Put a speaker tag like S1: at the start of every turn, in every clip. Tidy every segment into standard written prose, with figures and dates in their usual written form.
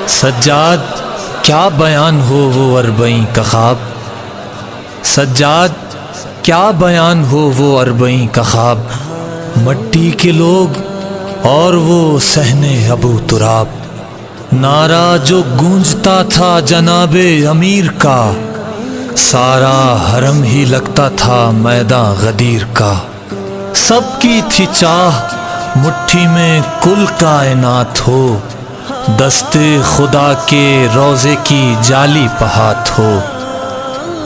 S1: سجاد کیا بیان ہو وہ اربعین کا خواب، سجاد کیا بیان ہو وہ اربعین کا خواب، مٹی کے لوگ اور وہ صحن ابو تراب، نعرہ جو گونجتا تھا جناب امیر کا، سارا حرم ہی لگتا تھا میدان غدیر کا، سب کی تھی چاہ مٹھی میں کل کائنات ہو، دستے خدا کے روضے کی جالی پہات ہو،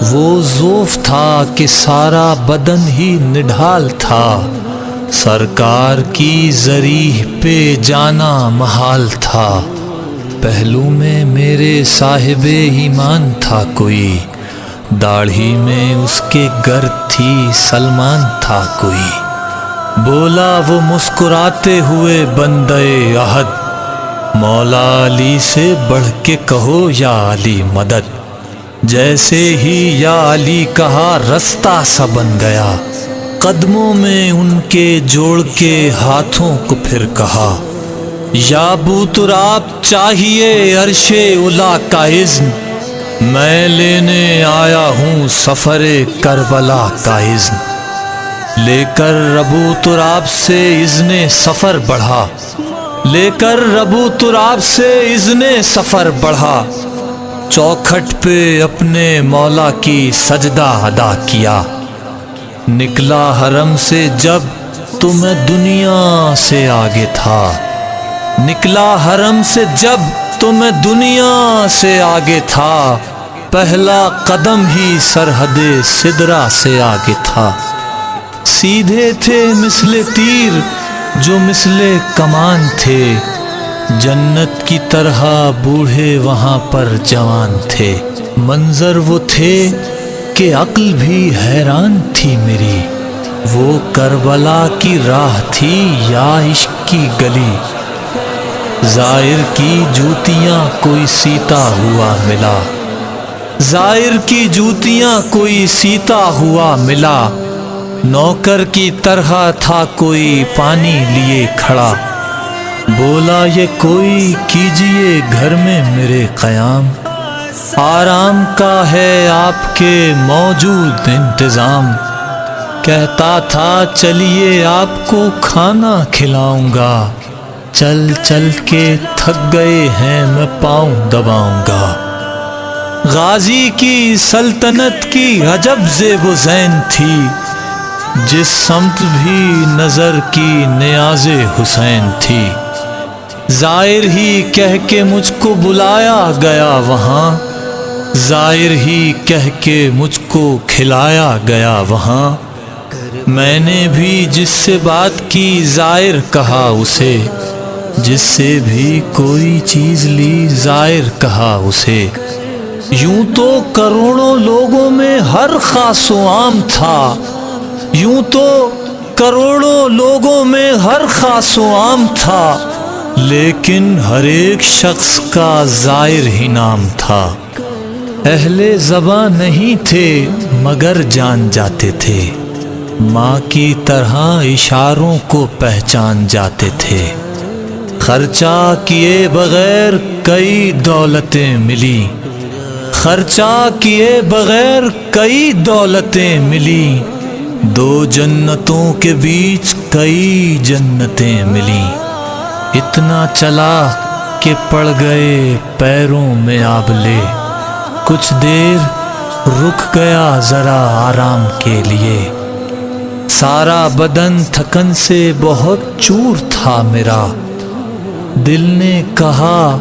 S1: وہ ذوف تھا کہ سارا بدن ہی نڈھال تھا، سرکار کی ذریح پہ جانا محال تھا، پہلو میں میرے صاحب ایمان تھا کوئی، داڑھی میں اس کے گر تھی سلمان تھا کوئی، بولا وہ مسکراتے ہوئے بندے عہد، مولا علی سے بڑھ کے کہو یا علی مدد، جیسے ہی یا علی کہا رستہ سا بن گیا، قدموں میں ان کے جوڑ کے ہاتھوں کو پھر کہا، یا ابو تراب چاہیے عرش اولا کا اذن، میں لینے آیا ہوں سفر کربلا کا اذن، لے کر ابو تراب سے اذن سفر بڑھا، لے کر ابو تراب سے اذن سفر بڑھا، چوکھٹ پہ اپنے مولا کی سجدہ ادا کیا، نکلا حرم سے جب تو میں دنیا سے آگے تھا، نکلا حرم سے جب تو میں دنیا سے آگے تھا، پہلا قدم ہی سرحد سدرہ سے آگے تھا، سیدھے تھے مثل تیر جو مثل کمان تھے، جنت کی طرح بوڑھے وہاں پر جوان تھے، منظر وہ تھے کہ عقل بھی حیران تھی میری، وہ کربلا کی راہ تھی یا عشق کی گلی، زائر کی جوتیاں کوئی سیتا ہوا ملا، زائر کی جوتیاں کوئی سیتا ہوا ملا، نوکر کی طرح تھا کوئی پانی لیے کھڑا، بولا یہ کوئی کیجئے گھر میں میرے قیام، آرام کا ہے آپ کے موجود انتظام، کہتا تھا چلیے آپ کو کھانا کھلاؤں گا، چل چل کے تھک گئے ہیں میں پاؤں دباؤں گا، غازی کی سلطنت کی عجب زیب و زین تھی، جس سمت بھی نظر کی نیاز حسین تھی، زائر ہی کہہ کے مجھ کو بلایا گیا وہاں، زائر ہی کہہ کے مجھ کو کھلایا گیا وہاں، میں نے بھی جس سے بات کی زائر کہا اسے، جس سے بھی کوئی چیز لی زائر کہا اسے، یوں تو کروڑوں لوگوں میں ہر خاص و عام تھا، یوں تو کروڑوں لوگوں میں ہر خاص و عام تھا، لیکن ہر ایک شخص کا زائر ہی نام تھا، اہل زباں نہیں تھے مگر جان جاتے تھے، ماں کی طرح اشاروں کو پہچان جاتے تھے، خرچہ کیے بغیر کئی دولتیں ملی، خرچہ کیے بغیر کئی دولتیں ملی، دو جنتوں کے بیچ کئی جنتیں ملیں، اتنا چلا کہ پڑ گئے پیروں میں آبلے، کچھ دیر رک گیا ذرا آرام کے لیے، سارا بدن تھکن سے بہت چور تھا میرا، دل نے کہا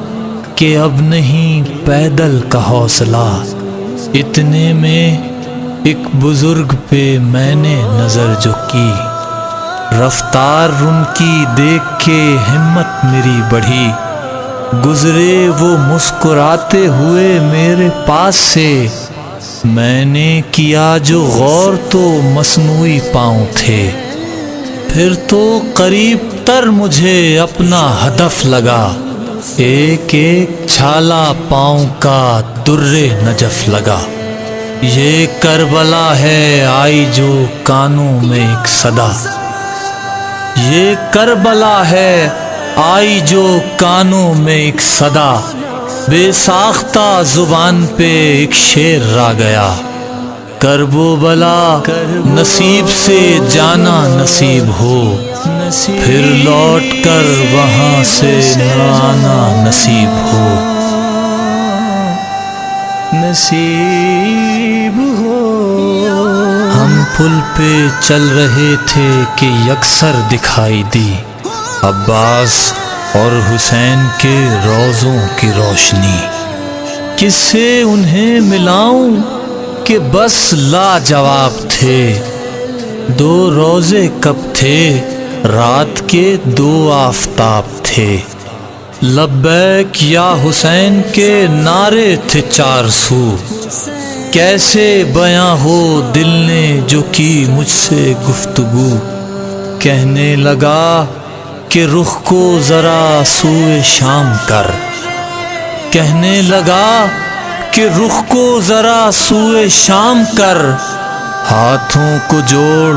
S1: کہ اب نہیں پیدل کا حوصلہ، اتنے میں ایک بزرگ پہ میں نے نظر جو کی، رفتار ان کی دیکھ کے ہمت میری بڑھی، گزرے وہ مسکراتے ہوئے میرے پاس سے، میں نے کیا جو غور تو مصنوعی پاؤں تھے، پھر تو قریب تر مجھے اپنا ہدف لگا، ایک ایک چھالا پاؤں کا در نجف لگا، یہ کربلا ہے آئی جو کانوں میں ایک صدا، یہ کربلا ہے آئی جو کانوں میں ایک صدا، بے ساختہ زبان پہ ایک شعر را گیا، کرب و بلا نصیب سے جانا نصیب ہو، پھر لوٹ کر وہاں سے نہ آنا نصیب ہو، نصیب ہو۔ ہم پل پہ چل رہے تھے کہ یکسر دکھائی دی عباس اور حسین کے روزوں کی روشنی، کس سے انہیں ملاؤں کہ بس لاجواب تھے، دو روزے کب تھے رات کے دو آفتاب تھے، لبیک یا حسین کے نعرے تھے چار سو، کیسے بیاں ہو دل نے جو کی مجھ سے گفتگو، کہنے لگا کہ رخ کو ذرا سوئے شام کر، کہنے لگا کہ رخ کو ذرا سوئے شام کر، ہاتھوں کو جوڑ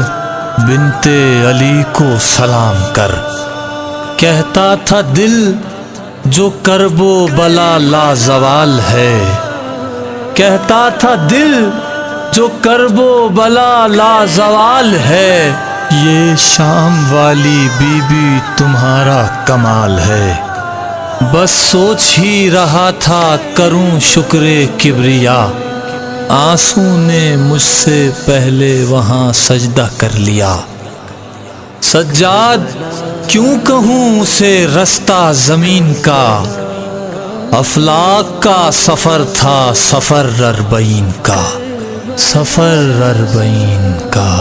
S1: بنت علی کو سلام کر، کہتا تھا دل جو کرب و بلا لا زوال ہے، کہتا تھا دل جو کرب و بلا لا زوال ہے، یہ شام والی بی بی تمہارا کمال ہے، بس سوچ ہی رہا تھا کروں شکر کبریا، آنسو نے مجھ سے پہلے وہاں سجدہ کر لیا، سجاد کیوں کہوں اسے رستہ زمین کا، افلاک کا سفر تھا سفر اربعین کا، سفر اربعین کا۔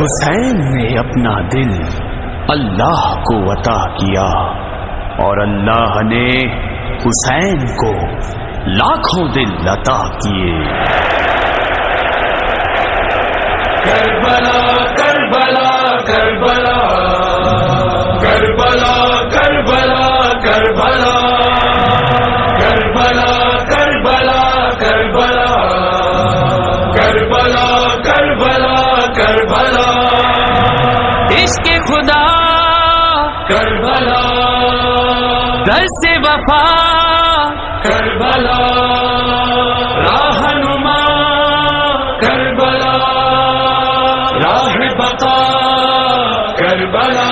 S2: حسین نے اپنا دل اللہ کو عطا کیا اور اللہ نے حسین کو لاکھوں دل عطا کیے۔ کربلا کربلا کربلا کربلا کربلا کربلا کربلا کربلا کربلا کربلا کربلا کربلا عشق خدا کربلا درس وفا کربلا راہنما کربلا راہ بقا کربلا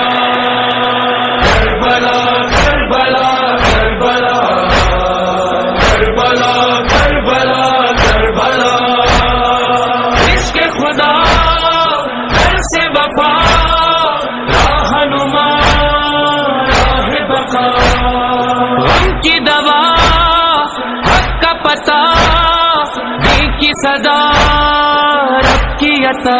S2: کربلا کربلا کربلا کربلا کربلا کربلا عشق خدا درس وفا راہنما راہ بقا غم کی دوا حق کا پتہ دل کی صدا رب کی عطا